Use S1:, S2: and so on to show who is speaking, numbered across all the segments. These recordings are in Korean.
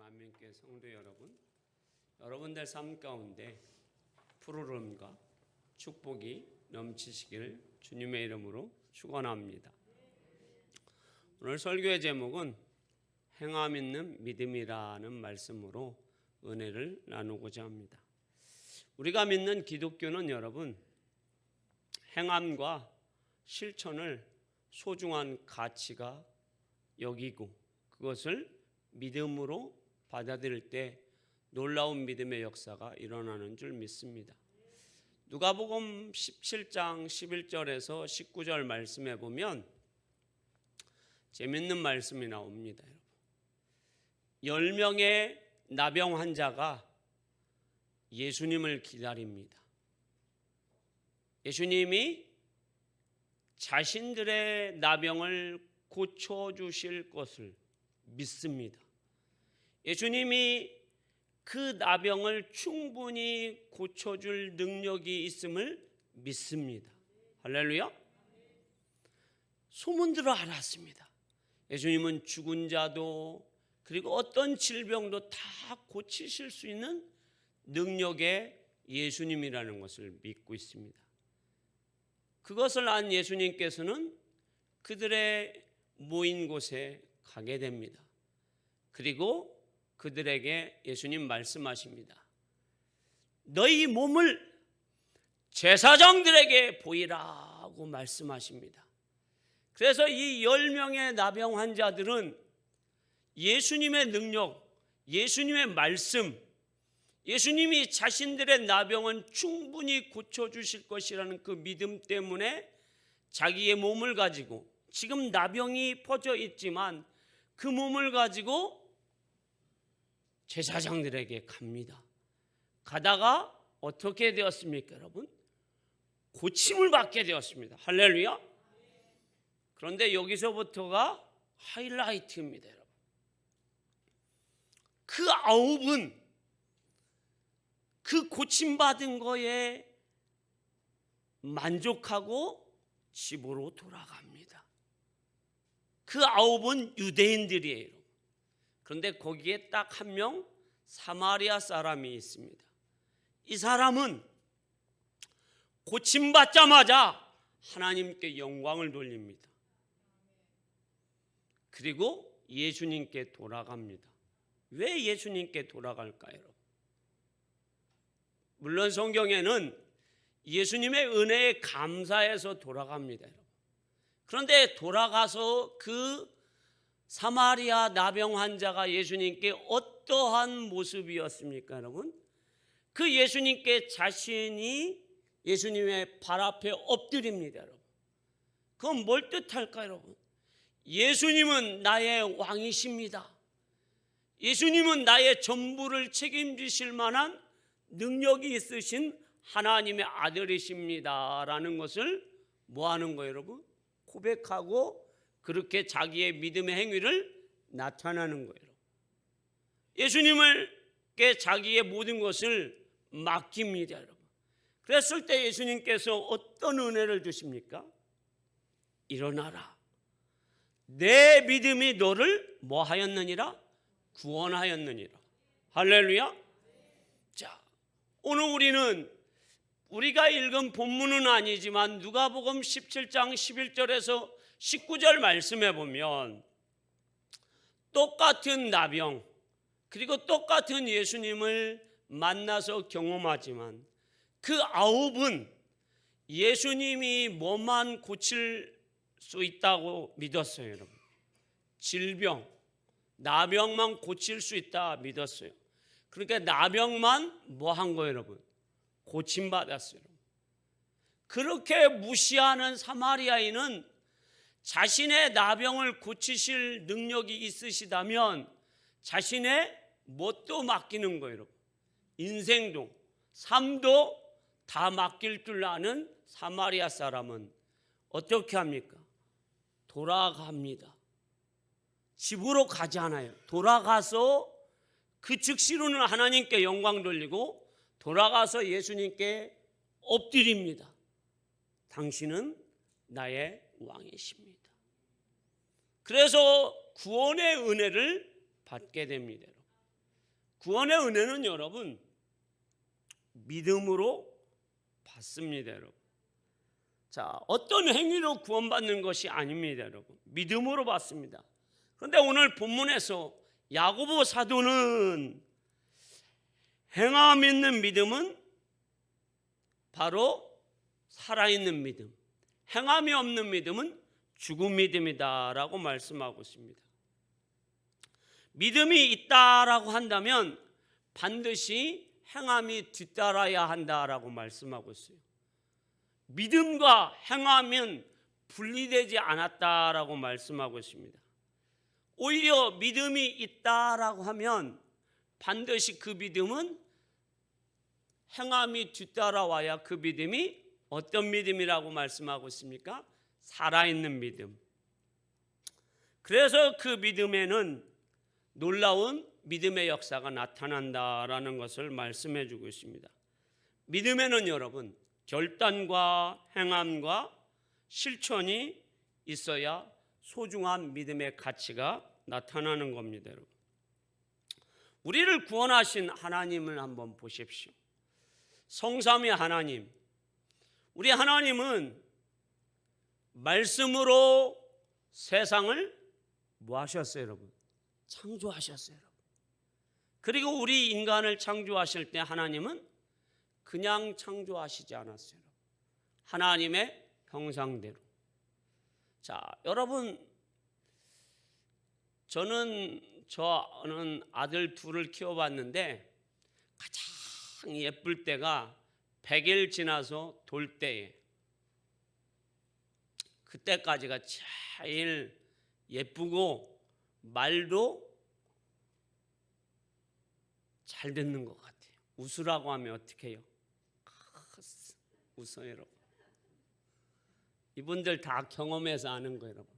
S1: 만민교회 성도 여러분, 여러분들 삶 가운데 푸르름과 축복이 넘치시기를 주님의 이름으로 축원합니다. 오늘 설교의 제목은 행함 있는 믿음이라는 말씀으로 은혜를 나누고자 합니다. 우리가 믿는 기독교는 여러분, 행함과 실천을 소중한 가치가 여기고 그것을 믿음으로 받아들일 때 놀라운 믿음의 역사가 일어나는 줄 믿습니다. 누가복음 17장 11절에서 19절 말씀해 보면 재밌는 말씀이 나옵니다. 10명의 나병 환자가 예수님을 기다립니다. 예수님이 자신들의 나병을 고쳐주실 것을 믿습니다. 예수님이 그 나병을 충분히 고쳐줄 능력이 있음을 믿습니다. 할렐루야. 소문 들어 알았습니다. 예수님은 죽은 자도 그리고 어떤 질병도 다 고치실 수 있는 능력의 예수님이라는 것을 믿고 있습니다. 그것을 안 예수님께서는 그들의 모인 곳에 가게 됩니다. 그리고 그들에게 예수님 말씀하십니다. 너희 몸을 제사장들에게 보이라고 말씀하십니다. 그래서 이 10명의 나병 환자들은 예수님의 능력, 예수님의 말씀, 예수님이 자신들의 나병은 충분히 고쳐주실 것이라는 그 믿음 때문에 자기의 몸을 가지고, 지금 나병이 퍼져 있지만 그 몸을 가지고 제사장들에게 갑니다. 가다가 어떻게 되었습니까, 여러분? 고침을 받게 되었습니다. 할렐루야. 그런데 여기서부터가 하이라이트입니다, 여러분. 그 9은 그 고침받은 거에 만족하고 집으로 돌아갑니다. 그 9은 유대인들이에요. 그런데 거기에 딱 한 명 사마리아 사람이 있습니다. 이 사람은 고침받자마자 하나님께 영광을 돌립니다. 그리고 예수님께 돌아갑니다. 왜 예수님께 돌아갈까요? 물론 성경에는 예수님의 은혜에 감사해서 돌아갑니다. 그런데 돌아가서 그 사마리아 나병 환자가 예수님께 어떠한 모습이었습니까, 여러분? 그 예수님께 자신이 예수님의 발 앞에 엎드립니다, 여러분. 그건 뭘 뜻할까요, 여러분? 예수님은 나의 왕이십니다. 예수님은 나의 전부를 책임지실 만한 능력이 있으신 하나님의 아들이십니다 라는 것을 뭐 하는 거예요, 여러분? 고백하고 그렇게 자기의 믿음의 행위를 나타나는 거예요. 예수님께 자기의 모든 것을 맡깁니다, 여러분. 그랬을 때 예수님께서 어떤 은혜를 주십니까? 일어나라. 내 믿음이 너를 뭐 하였느니라? 구원하였느니라. 할렐루야. 자, 오늘 우리가 읽은 본문은 아니지만 누가복음 17장 11절에서 19절 말씀해 보면 똑같은 나병 그리고 똑같은 예수님을 만나서 경험하지만 그 9은 예수님이 뭐만 고칠 수 있다고 믿었어요, 여러분. 질병, 나병만 고칠 수 있다 믿었어요. 그러니까 나병만 뭐 한 거예요, 여러분? 고침받았어요. 그렇게 무시하는 사마리아인은 자신의 나병을 고치실 능력이 있으시다면 자신의 뭣도 맡기는 거예요, 여러분. 인생도 삶도 다 맡길 줄 아는 사마리아 사람은 어떻게 합니까? 돌아갑니다. 집으로 가지 않아요. 돌아가서 그 즉시로는 하나님께 영광 돌리고 돌아가서 예수님께 엎드립니다. 당신은 나의 왕이십니다. 그래서 구원의 은혜를 받게 됩니다. 구원의 은혜는 여러분 믿음으로 받습니다, 여러분. 자, 어떤 행위로 구원받는 것이 아닙니다, 여러분. 믿음으로 받습니다. 그런데 오늘 본문에서 야고보 사도는 행함 있는 믿음은 바로 살아있는 믿음, 행함이 없는 믿음은 죽은 믿음이다라고 말씀하고 있습니다. 믿음이 있다라고 한다면 반드시 행함이 뒤따라야 한다라고 말씀하고 있어요. 믿음과 행함은 분리되지 않았다라고 말씀하고 있습니다. 오히려 믿음이 있다라고 하면 반드시 그 믿음은 행함이 뒤따라와야 그 믿음이 어떤 믿음이라고 말씀하고 있습니까? 살아있는 믿음. 그래서 그 믿음에는 놀라운 믿음의 역사가 나타난다라는 것을 말씀해 주고 있습니다. 믿음에는 여러분 결단과 행함과 실천이 있어야 소중한 믿음의 가치가 나타나는 겁니다, 여러분. 우리를 구원하신 하나님을 한번 보십시오. 성삼위 하나님, 우리 하나님은 말씀으로 세상을 뭐 하셨어요, 여러분? 창조하셨어요, 여러분. 그리고 우리 인간을 창조하실 때 하나님은 그냥 창조하시지 않았어요. 하나님의 형상대로. 자, 여러분, 저는 아들 둘을 키워봤는데 가장 예쁠 때가 100일 지나서 돌 때에, 그때까지가 제일 예쁘고 말도 잘 듣는 것 같아요. 웃으라고 하면 어떻게 해요? 웃어요, 여러분. 이분들 다 경험해서 아는 거예요, 여러분.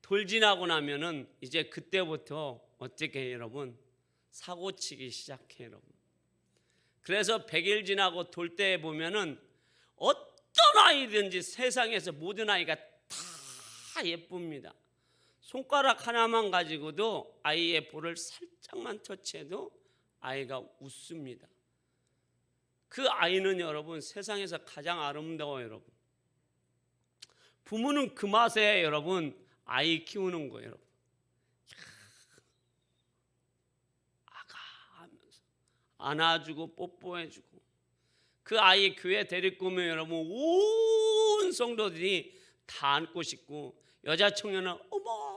S1: 돌 지나고 나면은 이제 그때부터 어떻게 해요, 여러분? 사고치기 시작해요, 여러분. 그래서 100일 지나고 돌 때에 보면은 어떤 아이든지 세상에서 모든 아이가 다 예쁩니다. 손가락 하나만 가지고도 아이의 볼을 살짝만 터치해도 아이가 웃습니다. 그 아이는 여러분 세상에서 가장 아름다워요, 여러분. 부모는 그 맛에 여러분 아이 키우는 거예요, 여러분. 아가 하면서 안아주고 뽀뽀해주고, 그 아이 교회 데리고 오면 여러분 온 성도들이 다 안고 싶고, 여자 청년은 어머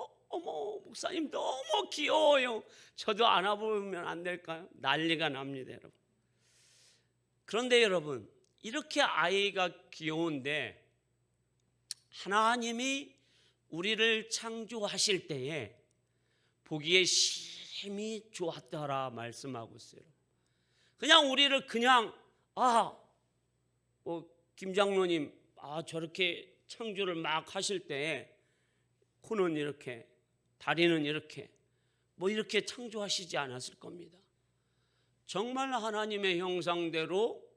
S1: 목사님 너무 귀여워요, 저도 안아보면 안 될까요? 난리가 납니다, 여러분. 그런데 여러분, 이렇게 아이가 귀여운데 하나님이 우리를 창조하실 때에 보기에 심히 좋았더라 말씀하고 있어요. 그냥 우리를 그냥 김 장로님 저렇게 창조를 막 하실 때에 코는 이렇게, 다리는 이렇게 이렇게 창조하시지 않았을 겁니다. 정말 하나님의 형상대로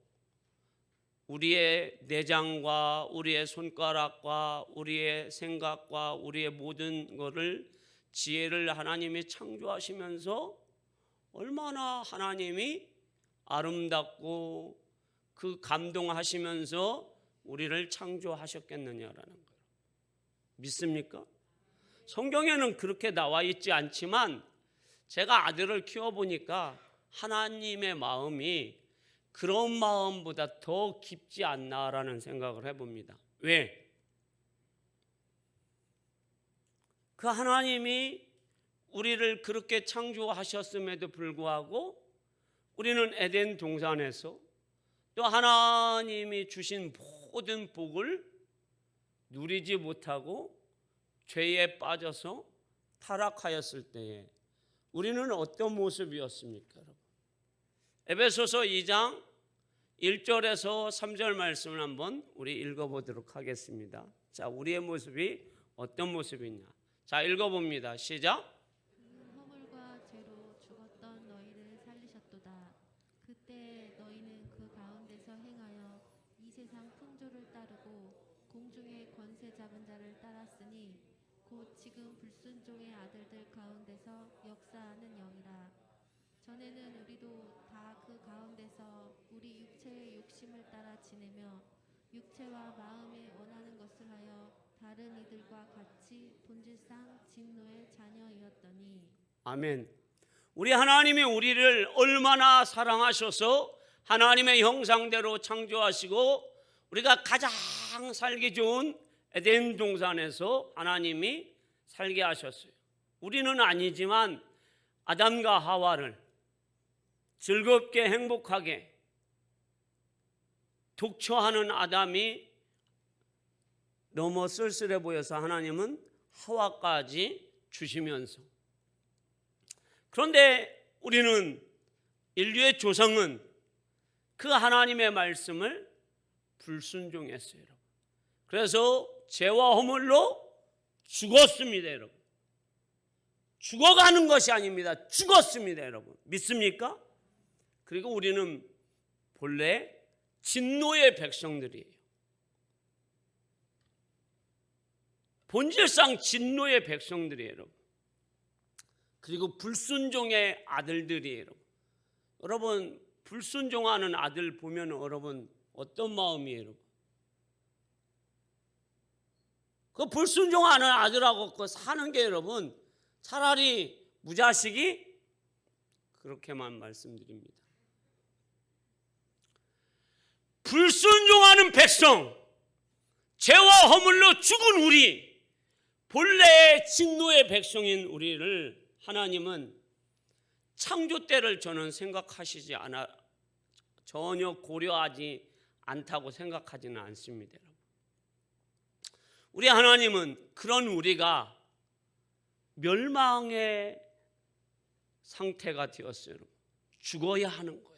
S1: 우리의 내장과 우리의 손가락과 우리의 생각과 우리의 모든 것을, 지혜를 하나님이 창조하시면서 얼마나 하나님이 아름답고 그 감동하시면서 우리를 창조하셨겠느냐라는 거예요. 믿습니까? 성경에는 그렇게 나와 있지 않지만 제가 아들을 키워보니까 하나님의 마음이 그런 마음보다 더 깊지 않나라는 생각을 해봅니다. 왜? 그 하나님이 우리를 그렇게 창조하셨음에도 불구하고 우리는 에덴 동산에서 또 하나님이 주신 모든 복을 누리지 못하고 죄에 빠져서 타락하였을 때에 우리는 어떤 모습이었습니까, 여러분? 에베소서 2장 1절에서 3절 말씀을 한번 우리 읽어보도록 하겠습니다. 자, 우리의 모습이 어떤 모습이냐? 자, 읽어봅니다. 시작.
S2: 허물과 죄로 죽었던 너희를 살리셨도다. 그때 너희는 그 가운데서 행하여 이 세상 풍조를 따르고 공중의 권세 잡은 자를 따랐으니 곧 지금 불순종의 아들들 가운데서 역사하는 영이라. 전에는 중에서 우리 육체의 욕심을 따라 지내며 육체와 마음에 원하는 것을 하여 다른 이들과 같이 본질상 진노의 자녀이었더니.
S1: 아멘. 우리 하나님이 우리를 얼마나 사랑하셔서 하나님의 형상대로 창조하시고 우리가 가장 살기 좋은 에덴 동산에서 하나님이 살게 하셨어요. 우리는 아니지만 아담과 하와를 즐겁게 행복하게 독처하는 아담이 너무 쓸쓸해 보여서 하나님은 하와까지 주시면서, 그런데 우리는 인류의 조상은 그 하나님의 말씀을 불순종했어요. 그래서 죄와 허물로 죽었습니다. 여러분, 죽어가는 것이 아닙니다. 죽었습니다. 여러분, 믿습니까? 그리고 우리는 본래 진노의 백성들이에요. 본질상 진노의 백성들이에요. 여러분, 그리고 불순종의 아들들이에요. 여러분, 불순종하는 아들 보면 여러분 어떤 마음이에요? 여러분, 그 불순종하는 아들하고 그 사는 게 여러분 차라리 무자식이, 그렇게만 말씀드립니다. 불순종하는 백성, 죄와 허물로 죽은 우리, 본래의 진노의 백성인 우리를 하나님은 창조 때를 저는 생각하시지 않아, 전혀 고려하지 않다고 생각하지는 않습니다. 우리 하나님은 그런 우리가 멸망의 상태가 되었어요. 죽어야 하는 거예요.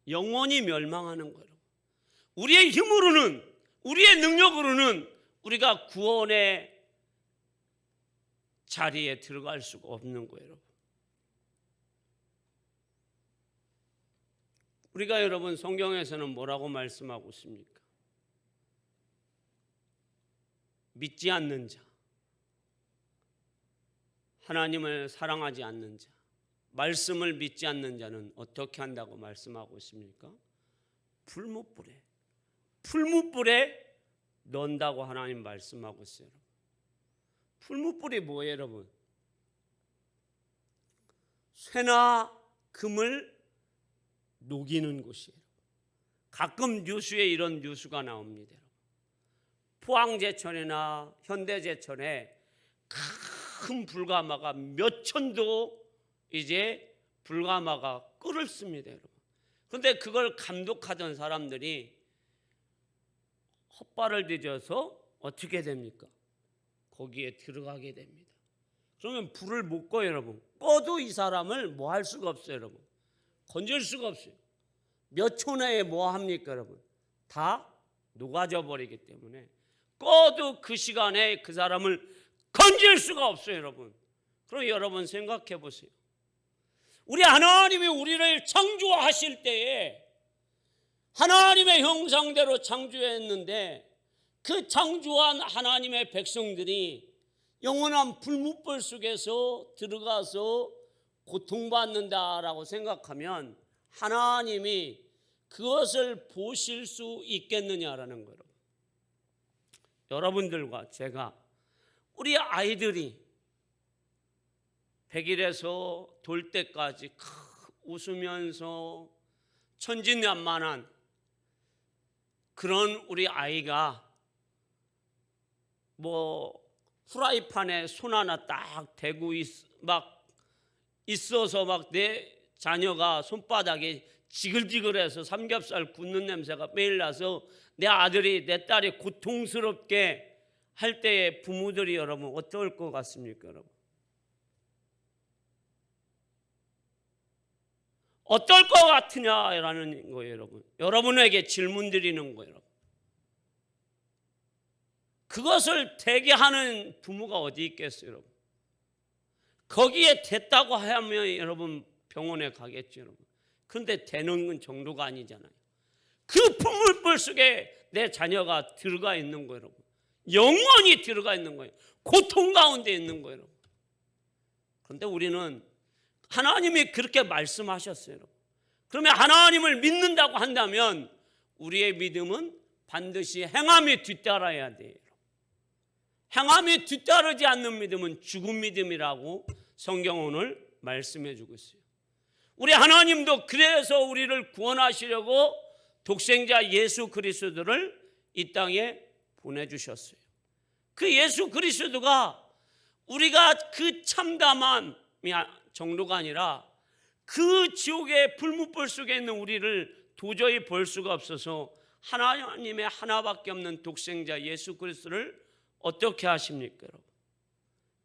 S1: 영원히 멸망하는 거예요. 우리의 힘으로는, 우리의 능력으로는 우리가 구원의 자리에 들어갈 수가 없는 거예요. 우리가 여러분 성경에서는 뭐라고 말씀하고 있습니까? 믿지 않는 자, 하나님을 사랑하지 않는 자, 말씀을 믿지 않는 자는 어떻게 한다고 말씀하고 있습니까? 풀무불에 넣는다고 하나님 말씀하고 있어요. 풀무불이 뭐예요, 여러분? 쇠나 금을 녹이는 곳이에요. 가끔 뉴스에 이런 뉴스가 나옵니다. 포항제철이나 현대제철에 큰 불가마가 몇 천도 이제 불가마가 끓습니다, 여러분. 그런데 그걸 감독하던 사람들이 헛발을 뒤져서 어떻게 됩니까? 거기에 들어가게 됩니다. 그러면 불을 못 꺼요, 여러분. 꺼도 이 사람을 뭐 할 수가 없어요, 여러분. 건질 수가 없어요. 몇 초 내에 뭐 합니까, 여러분? 다 녹아져 버리기 때문에 꺼도 그 시간에 그 사람을 건질 수가 없어요, 여러분. 그럼 여러분 생각해 보세요. 우리 하나님이 우리를 창조하실 때에 하나님의 형상대로 창조했는데 그 창조한 하나님의 백성들이 영원한 불무불 속에서 들어가서 고통받는다라고 생각하면 하나님이 그것을 보실 수 있겠느냐라는 거예요. 여러분들과 제가, 우리 아이들이 100일에서 돌 때까지 웃으면서 천진난만한 그런 우리 아이가 뭐 프라이팬에 손 하나 딱 대고 막 있어서 막 내 자녀가 손바닥에 지글지글해서 삼겹살 굽는 냄새가 매일 나서 내 아들이 내 딸이 고통스럽게 할 때에 부모들이 여러분 어떨 것 같습니까, 여러분? 어떨 것 같으냐라는 거예요, 여러분. 여러분에게 질문 드리는 거예요, 여러분. 그것을 되게 하는 부모가 어디 있겠어요, 여러분? 거기에 됐다고 하면 여러분 병원에 가겠죠, 여러분. 그런데 되는 정도가 아니잖아요. 그 풍물불 속에 내 자녀가 들어가 있는 거예요, 여러분. 영원히 들어가 있는 거예요. 고통 가운데 있는 거예요, 여러분. 그런데 우리는 하나님이 그렇게 말씀하셨어요, 여러분. 그러면 하나님을 믿는다고 한다면 우리의 믿음은 반드시 행함이 뒤따라야 돼요. 행함이 뒤따르지 않는 믿음은 죽은 믿음이라고 성경 오늘 말씀해 주고 있어요. 우리 하나님도 그래서 우리를 구원하시려고 독생자 예수 그리스도를 이 땅에 보내주셨어요. 그 예수 그리스도가 우리가 그 참담한 정도가 아니라 그 지옥의 불못불 속에 있는 우리를 도저히 볼 수가 없어서 하나님의 하나밖에 없는 독생자 예수 그리스도를 어떻게 하십니까, 여러분?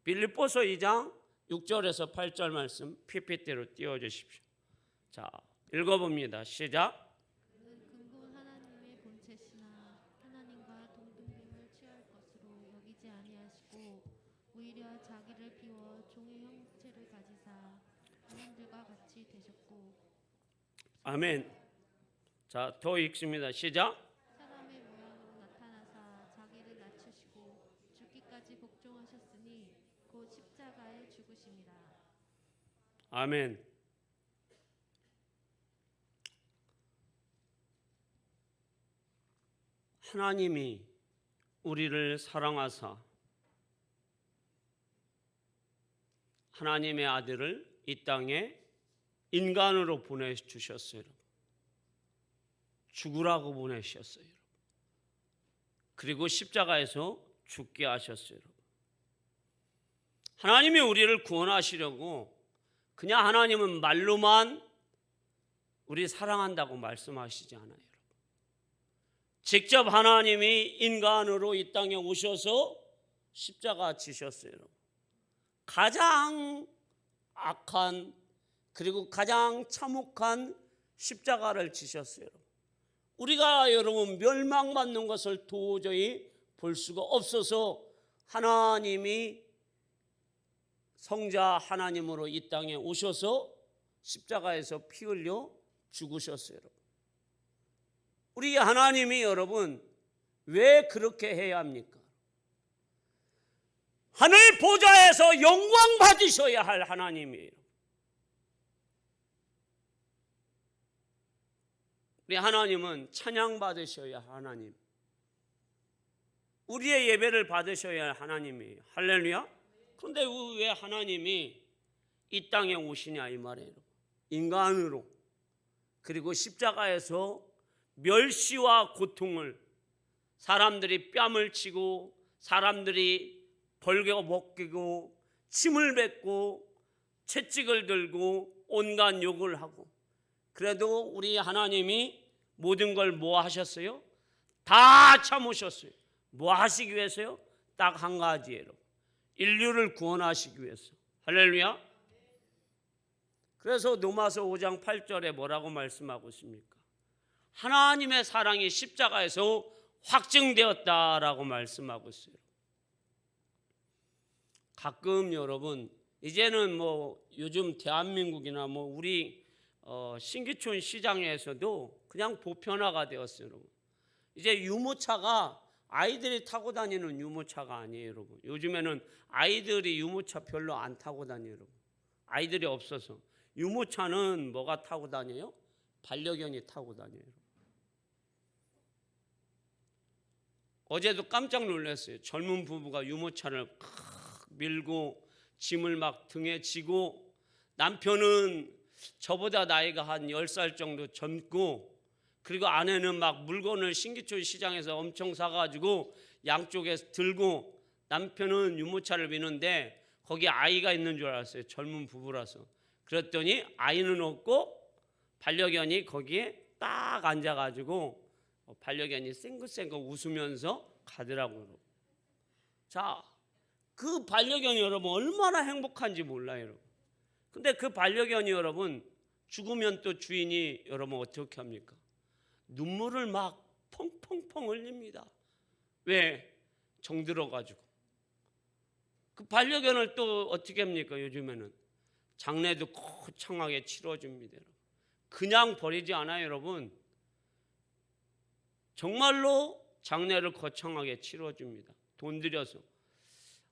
S1: 빌립보서 2장 6절에서 8절 말씀 PPT로 띄워주십시오. 자, 읽어봅니다. 시작.
S2: 근본 하나님의 본체시나 하나님과 동등됨을 취할 것으로 여기지 아니하시고 오히려 자기를 비워 종의 형체를 가지사 인간들과 같이 되셨고.
S1: 아멘. 자, 더 읽습니다. 시작.
S2: 사람의 모양으로 나타나사 자기를 낮추시고 죽기까지 복종하셨으니 곧 십자가에 죽으심이라.
S1: 아멘. 하나님이 우리를 사랑하사 하나님의 아들을 이 땅에 인간으로 보내주셨어요. 죽으라고 보내셨어요. 그리고 십자가에서 죽게 하셨어요. 하나님이 우리를 구원하시려고 그냥 하나님은 말로만 우리 사랑한다고 말씀하시지 않아요. 직접 하나님이 인간으로 이 땅에 오셔서 십자가 지셨어요. 가장 악한 그리고 가장 참혹한 십자가를 지셨어요. 우리가 여러분 멸망받는 것을 도저히 볼 수가 없어서 하나님이 성자 하나님으로 이 땅에 오셔서 십자가에서 피 흘려 죽으셨어요. 우리 하나님이 여러분 왜 그렇게 해야 합니까? 하늘 보좌에서 영광 받으셔야 할 하나님이에요. 우리 하나님은 찬양 받으셔야 할 하나님, 우리의 예배를 받으셔야 할 하나님이에요. 할렐루야. 그런데 왜 하나님이 이 땅에 오시냐 이 말이에요. 인간으로, 그리고 십자가에서 멸시와 고통을, 사람들이 뺨을 치고 사람들이 벌겨 벗기고 침을 뱉고 채찍을 들고 온갖 욕을 하고, 그래도 우리 하나님이 모든 걸 뭐 하셨어요? 다 참으셨어요. 뭐 하시기 위해서요? 딱 한 가지예요. 인류를 구원하시기 위해서. 할렐루야. 그래서 로마서 5장 8절에 뭐라고 말씀하고 있습니까? 하나님의 사랑이 십자가에서 확증되었다라고 말씀하고 있어요. 가끔 여러분 이제는 뭐 요즘 대한민국이나 뭐 우리 신기촌 시장에서도 그냥 보편화가 되었어요, 여러분. 이제 유모차가 아이들이 타고 다니는 유모차가 아니에요, 여러분. 요즘에는 아이들이 유모차 별로 안 타고 다녀요, 여러분. 아이들이 없어서. 유모차는 뭐가 타고 다녀요? 반려견이 타고 다녀요. 어제도 깜짝 놀랐어요. 젊은 부부가 유모차를 밀고 짐을 막 등에 지고, 남편은 저보다 나이가 한 10살 정도 젊고, 그리고 아내는 막 물건을 신기촌 시장에서 엄청 사가지고 양쪽에 들고, 남편은 유모차를 미는데 거기 아이가 있는 줄 알았어요. 젊은 부부라서. 그랬더니 아이는 없고 반려견이 거기에 딱 앉아가지고 반려견이 쌩긋쌩긋 웃으면서 가더라고요. 자, 그 반려견이 여러분 얼마나 행복한지 몰라요, 여러분. 근데 그 반려견이 여러분 죽으면 또 주인이 여러분 어떻게 합니까? 눈물을 막 펑펑펑 흘립니다. 왜? 정들어가지고. 그 반려견을 또 어떻게 합니까? 요즘에는 장례도 거창하게 치러줍니다. 그냥 버리지 않아요, 여러분. 정말로 장례를 거창하게 치러줍니다. 돈 들여서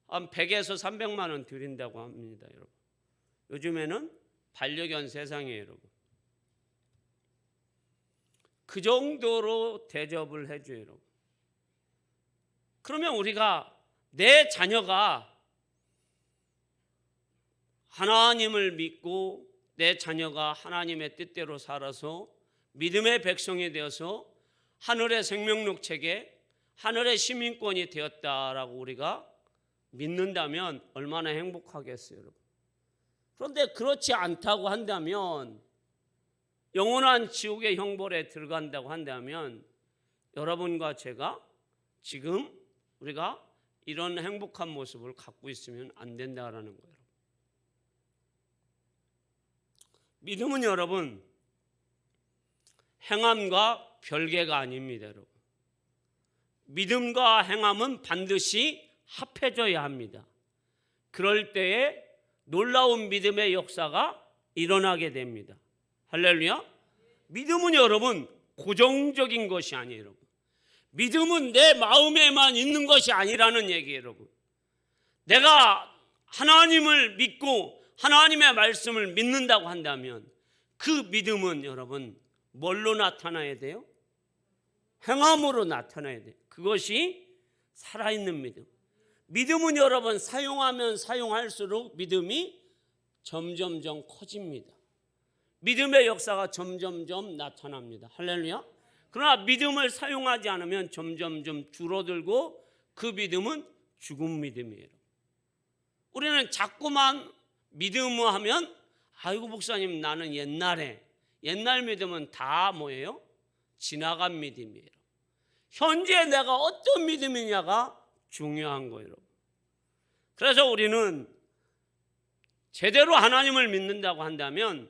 S1: 한 100에서 300만 원 드린다고 합니다, 여러분. 요즘에는 반려견 세상이에요, 여러분. 그 정도로 대접을 해줘요, 여러분. 그러면 우리가 내 자녀가 하나님을 믿고 내 자녀가 하나님의 뜻대로 살아서 믿음의 백성이 되어서 하늘의 생명록 책에 하늘의 시민권이 되었다라고 우리가 믿는다면 얼마나 행복하겠어요, 여러분. 그런데 그렇지 않다고 한다면, 영원한 지옥의 형벌에 들어간다고 한다면, 여러분과 제가 지금 우리가 이런 행복한 모습을 갖고 있으면 안 된다라는 거예요. 믿음은 여러분 행함과 별개가 아닙니다, 여러분. 믿음과 행함은 반드시 합해져야 합니다. 그럴 때에 놀라운 믿음의 역사가 일어나게 됩니다. 할렐루야. 믿음은 여러분 고정적인 것이 아니에요, 여러분. 믿음은 내 마음에만 있는 것이 아니라는 얘기예요, 여러분. 내가 하나님을 믿고 하나님의 말씀을 믿는다고 한다면 그 믿음은 여러분 뭘로 나타나야 돼요? 행함으로 나타나야 돼요. 그것이 살아있는 믿음. 믿음은 여러분 사용하면 사용할수록 믿음이 점점점 커집니다. 믿음의 역사가 점점점 나타납니다. 할렐루야. 그러나 믿음을 사용하지 않으면 점점점 줄어들고 그 믿음은 죽은 믿음이에요. 우리는 자꾸만 믿음을 하면 아이고 목사님 나는 옛날 믿음은 다 뭐예요? 지나간 믿음이에요. 현재 내가 어떤 믿음이냐가 중요한 거예요. 그래서 우리는 제대로 하나님을 믿는다고 한다면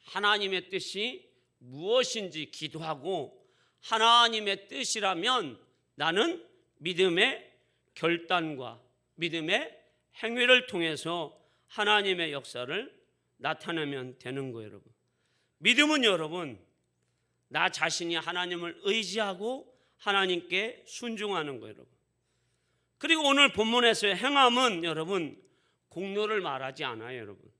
S1: 하나님의 뜻이 무엇인지 기도하고 하나님의 뜻이라면 나는 믿음의 결단과 믿음의 행위를 통해서 하나님의 역사를 나타내면 되는 거예요, 여러분. 믿음은 여러분 나 자신이 하나님을 의지하고 하나님께 순종하는 거예요, 여러분. 그리고 오늘 본문에서의 행함은 여러분 공로를 말하지 않아요, 여러분.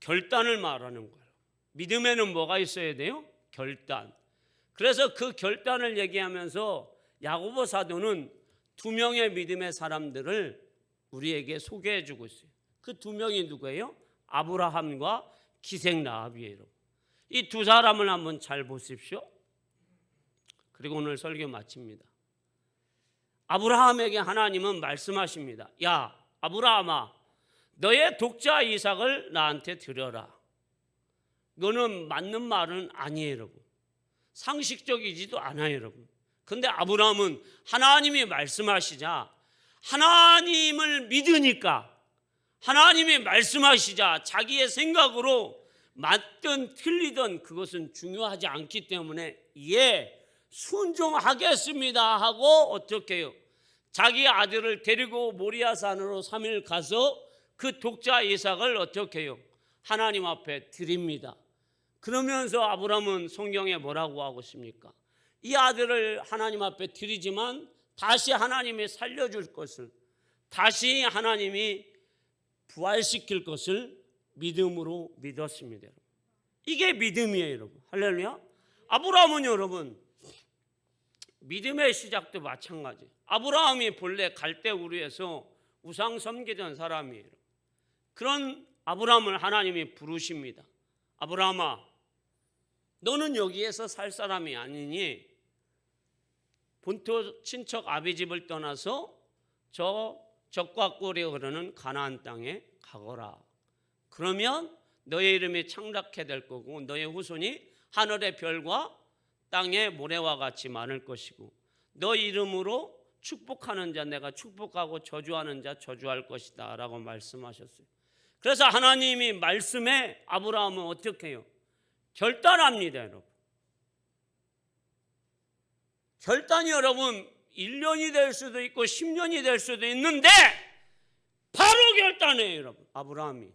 S1: 결단을 말하는 거예요. 믿음에는 뭐가 있어야 돼요? 결단. 그래서 그 결단을 얘기하면서 야고보 사도는 두 명의 믿음의 사람들을 우리에게 소개해 주고 있어요. 그 두 명이 누구예요? 아브라함과 기생 라합이에요. 이 두 사람을 한번 잘 보십시오. 그리고 오늘 설교 마칩니다. 아브라함에게 하나님은 말씀하십니다. 야 아브라함아, 너의 독자 이삭을 나한테 드려라. 이거는 맞는 말은 아니에요, 여러분. 상식적이지도 않아요, 여러분. 근데 아브라함은 하나님이 말씀하시자 하나님을 믿으니까 하나님이 말씀하시자 자기의 생각으로 맞든 틀리든 그것은 중요하지 않기 때문에 순종하겠습니다 하고 어떻게 해요? 자기 아들을 데리고 모리아산으로 3일 가서 그 독자 이삭을 어떻게 해요? 하나님 앞에 드립니다. 그러면서 아브라함은 성경에 뭐라고 하고 있습니까? 이 아들을 하나님 앞에 드리지만 다시 하나님이 살려줄 것을, 다시 하나님이 부활시킬 것을 믿음으로 믿었습니다. 이게 믿음이에요, 여러분. 할렐루야. 아브라함은 여러분 믿음의 시작도 마찬가지. 아브라함이 본래 갈대우르에서 우상 섬기던 사람이에요. 그런 아브라함을 하나님이 부르십니다. 아브라함아, 너는 여기에서 살 사람이 아니니 본토 친척 아비집을 떠나서 저 적과 꿀이 흐르는 가나안 땅에 가거라. 그러면 너의 이름이 창락해 될 거고 너의 후손이 하늘의 별과 땅의 모래와 같이 많을 것이고 너 이름으로 축복하는 자 내가 축복하고 저주하는 자 저주할 것이다 라고 말씀하셨어요. 그래서 하나님이 말씀에 아브라함은 어떻게 해요? 결단합니다, 여러분. 결단이 여러분 1년이 될 수도 있고 10년이 될 수도 있는데 바로 결단해요, 여러분. 아브라함이.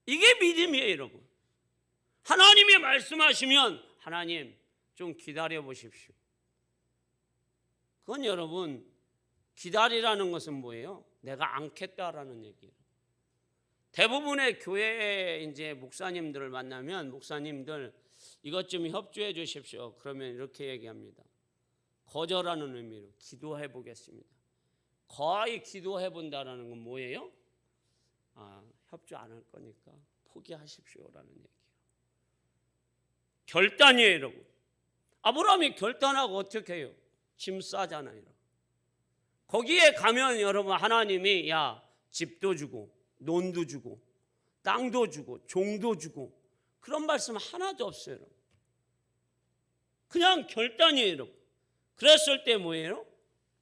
S1: 이게 믿음이에요, 여러분. 하나님이 말씀하시면 하나님 좀 기다려 보십시오. 그건 여러분 기다리라는 것은 뭐예요? 내가 않겠다라는 얘기예요. 대부분의 교회 이제 목사님들을 만나면 목사님들 이것 좀 협조해 주십시오. 그러면 이렇게 얘기합니다. 거절하는 의미로 기도해 보겠습니다. 거의 기도해 본다라는 건 뭐예요? 협조 안 할 거니까 포기하십시오라는 얘기예요. 결단이에요, 여러분. 아브라함이 결단하고 어떻게 해요? 짐 싸잖아요. 거기에 가면 여러분 하나님이 집도 주고 논도 주고 땅도 주고 종도 주고 그런 말씀 하나도 없어요, 여러분. 그냥 결단이에요, 여러분. 그랬을 때 뭐예요?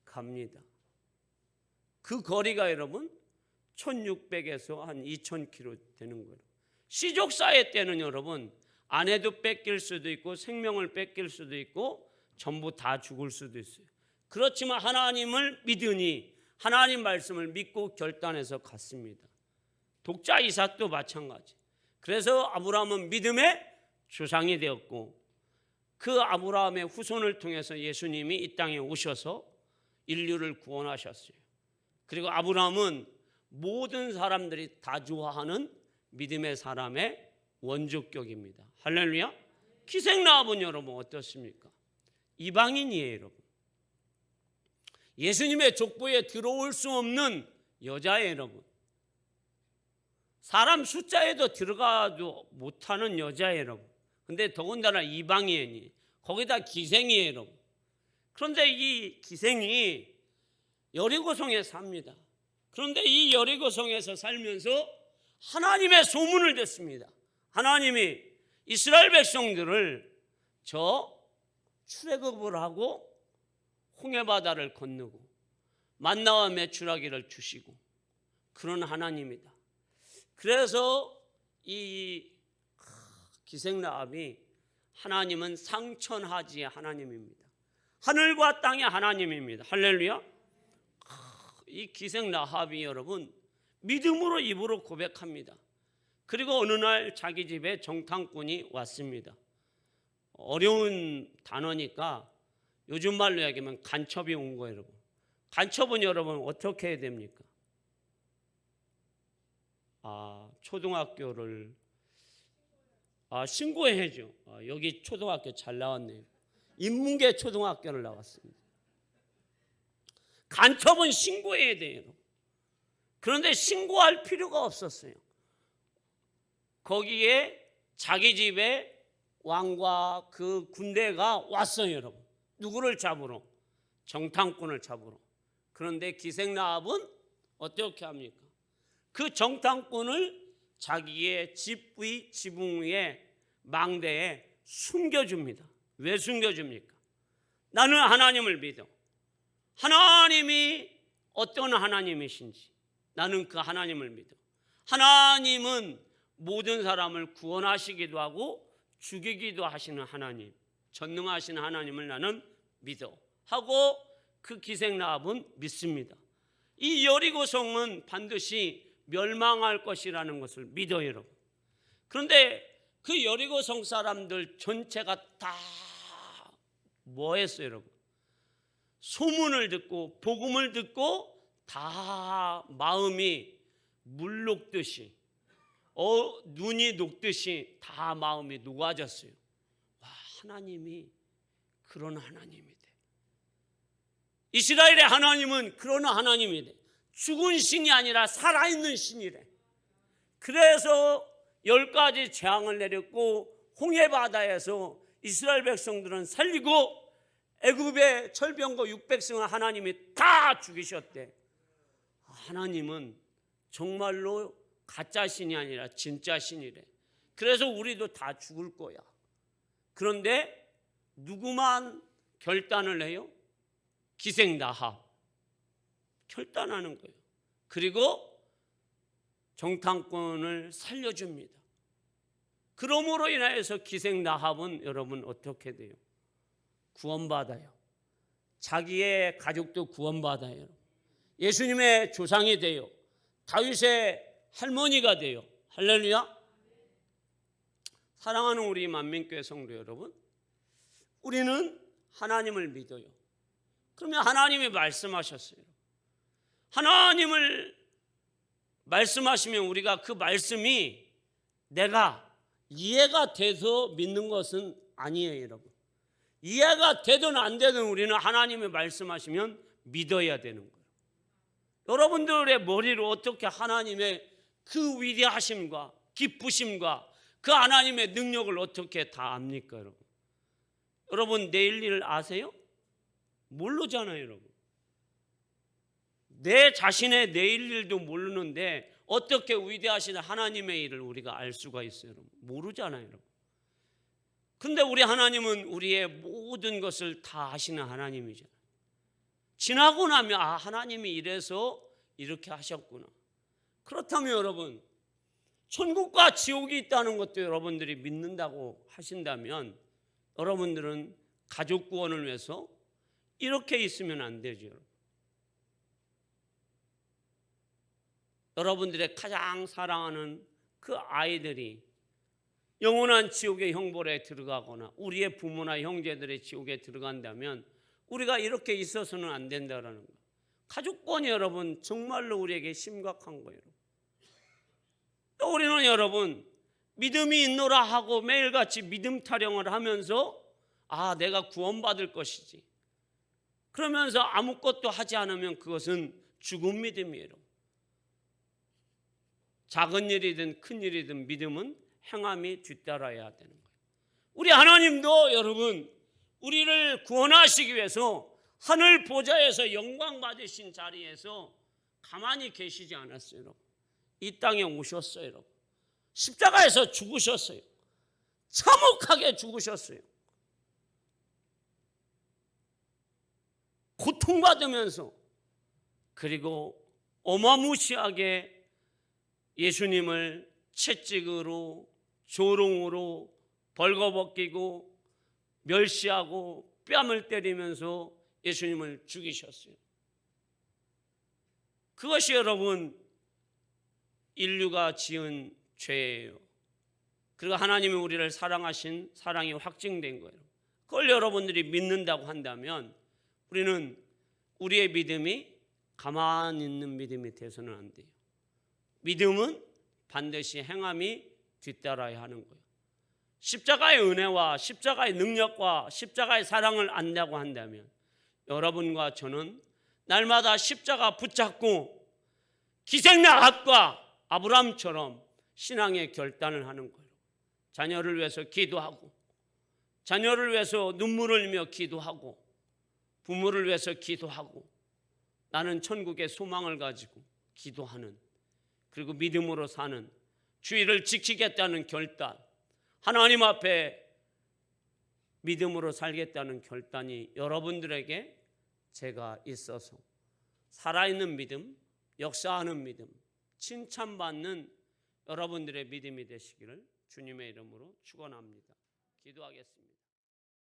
S1: 갑니다. 그 거리가 여러분 1600에서 한 2000km 되는 거예요. 시족사회 때는 여러분 아내도 뺏길 수도 있고 생명을 뺏길 수도 있고 전부 다 죽을 수도 있어요. 그렇지만 하나님을 믿으니 하나님 말씀을 믿고 결단해서 갔습니다. 독자 이삭도 마찬가지. 그래서 아브라함은 믿음의 조상이 되었고 그 아브라함의 후손을 통해서 예수님이 이 땅에 오셔서 인류를 구원하셨어요. 그리고 아브라함은 모든 사람들이 다 좋아하는 믿음의 사람의 원조격입니다. 할렐루야. 기생라합은 여러분 어떻습니까? 이방인이에요, 여러분. 예수님의 족보에 들어올 수 없는 여자예요, 여러분. 사람 숫자에도 들어가도 못하는 여자예요, 여러분. 근데 더군다나 이방인이 거기다 기생이에요, 여러분. 그런데 이 기생이 여리고성에 삽니다. 그런데 이 여리고성에서 살면서 하나님의 소문을 듣습니다. 하나님이 이스라엘 백성들을 출애굽을 하고 홍해바다를 건너고 만나와 메추라기를 주시고 그런 하나님이다. 그래서 이 기생라합이 하나님은 상천하지의 하나님입니다. 하늘과 땅의 하나님입니다. 할렐루야. 이 기생라합이 여러분 믿음으로 입으로 고백합니다. 그리고 어느 날 자기 집에 정탐꾼이 왔습니다. 어려운 단어니까 요즘 말로 얘기하면 간첩이 온 거예요, 여러분. 간첩은 여러분 어떻게 해야 됩니까? 초등학교를 신고해야죠. 여기 초등학교 잘 나왔네요. 인문계 초등학교를 나왔습니다. 간첩은 신고해야 돼요. 그런데 신고할 필요가 없었어요. 거기에 자기 집에 왕과 그 군대가 왔어요, 여러분. 누구를 잡으러? 정탐꾼을 잡으러. 그런데 기생라합은 어떻게 합니까? 그 정탐꾼을 자기의 집 위, 지붕 위에 망대에 숨겨줍니다. 왜 숨겨줍니까? 나는 하나님을 믿어. 하나님이 어떤 하나님이신지 나는 그 하나님을 믿어. 하나님은 모든 사람을 구원하시기도 하고 죽이기도 하시는 하나님, 전능하신 하나님을 나는 믿어 하고 그 기생라합은 믿습니다. 이 여리고성은 반드시 멸망할 것이라는 것을 믿어요, 여러분. 그런데 그 여리고성 사람들 전체가 다 뭐 했어요, 여러분? 소문을 듣고 복음을 듣고 다 마음이 물 녹듯이 눈이 녹듯이 다 마음이 녹아졌어요. 와, 하나님이 그런 하나님이 돼. 이스라엘의 하나님은 그런 하나님이 돼. 죽은 신이 아니라 살아있는 신이래. 그래서 10가지 재앙을 내렸고 홍해바다에서 이스라엘 백성들은 살리고 애굽의 철병거 600승을 하나님이 다 죽이셨대. 하나님은 정말로 가짜 신이 아니라 진짜 신이래. 그래서 우리도 다 죽을 거야. 그런데 누구만 결단을 해요? 기생라합. 결단하는 거예요. 그리고 정탐꾼을 살려줍니다. 그러므로 인하여서 기생라합은 여러분 어떻게 돼요? 구원받아요. 자기의 가족도 구원받아요. 예수님의 조상이 돼요. 다윗의 할머니가 돼요. 할렐루야. 사랑하는 우리 만민교회 성도 여러분, 우리는 하나님을 믿어요. 그러면 하나님이 말씀하셨어요. 하나님을 말씀하시면 우리가 그 말씀이 내가 이해가 돼서 믿는 것은 아니에요, 여러분. 이해가 되든 안 되든 우리는 하나님의 말씀하시면 믿어야 되는 거예요. 여러분들의 머리로 어떻게 하나님의 그 위대하심과 기쁘심과 그 하나님의 능력을 어떻게 다 압니까, 여러분? 여러분 내일 일 아세요? 모르잖아요, 여러분. 내 자신의 내일 일도 모르는데 어떻게 위대하신 하나님의 일을 우리가 알 수가 있어요, 여러분? 모르잖아요, 여러분. 근데 우리 하나님은 우리의 모든 것을 다 아시는 하나님이잖아요. 지나고 나면 하나님이 이래서 이렇게 하셨구나. 그렇다면 여러분, 천국과 지옥이 있다는 것도 여러분들이 믿는다고 하신다면 여러분들은 가족 구원을 위해서 이렇게 있으면 안 되죠. 여러분들의 가장 사랑하는 그 아이들이 영원한 지옥의 형벌에 들어가거나 우리의 부모나 형제들의 지옥에 들어간다면 우리가 이렇게 있어서는 안 된다라는 거예요. 가족권이 여러분 정말로 우리에게 심각한 거예요. 또 우리는 여러분 믿음이 있노라 하고 매일같이 믿음 타령을 하면서 내가 구원받을 것이지 그러면서 아무것도 하지 않으면 그것은 죽은 믿음이에요. 작은 일이든 큰 일이든 믿음은 행함이 뒤따라야 되는 거예요. 우리 하나님도 여러분 우리를 구원하시기 위해서 하늘 보좌에서 영광 받으신 자리에서 가만히 계시지 않았어요, 여러분. 이 땅에 오셨어요, 여러분. 십자가에서 죽으셨어요. 참혹하게 죽으셨어요. 고통받으면서 그리고 어마무시하게 예수님을 채찍으로 조롱으로 벌거벗기고 멸시하고 뺨을 때리면서 예수님을 죽이셨어요. 그것이 여러분 인류가 지은 죄예요. 그리고 하나님이 우리를 사랑하신 사랑이 확증된 거예요. 그걸 여러분들이 믿는다고 한다면 우리는 우리의 믿음이 가만히 있는 믿음이 돼서는 안 돼요. 믿음은 반드시 행함이 뒤따라야 하는 거예요. 십자가의 은혜와 십자가의 능력과 십자가의 사랑을 안다고 한다면 여러분과 저는 날마다 십자가 붙잡고 기생나핫과 아브라함처럼 신앙의 결단을 하는 거예요. 자녀를 위해서 기도하고 자녀를 위해서 눈물을 흘리며 기도하고 부모를 위해서 기도하고 나는 천국의 소망을 가지고 기도하는 그리고 믿음으로 사는 주의를 지키겠다는 결단 하나님 앞에 믿음으로 살겠다는 결단이 여러분들에게 제가 있어서 살아있는 믿음, 역사하는 믿음, 칭찬받는 여러분들의 믿음이 되시기를 주님의 이름으로 축원합니다. 기도하겠습니다.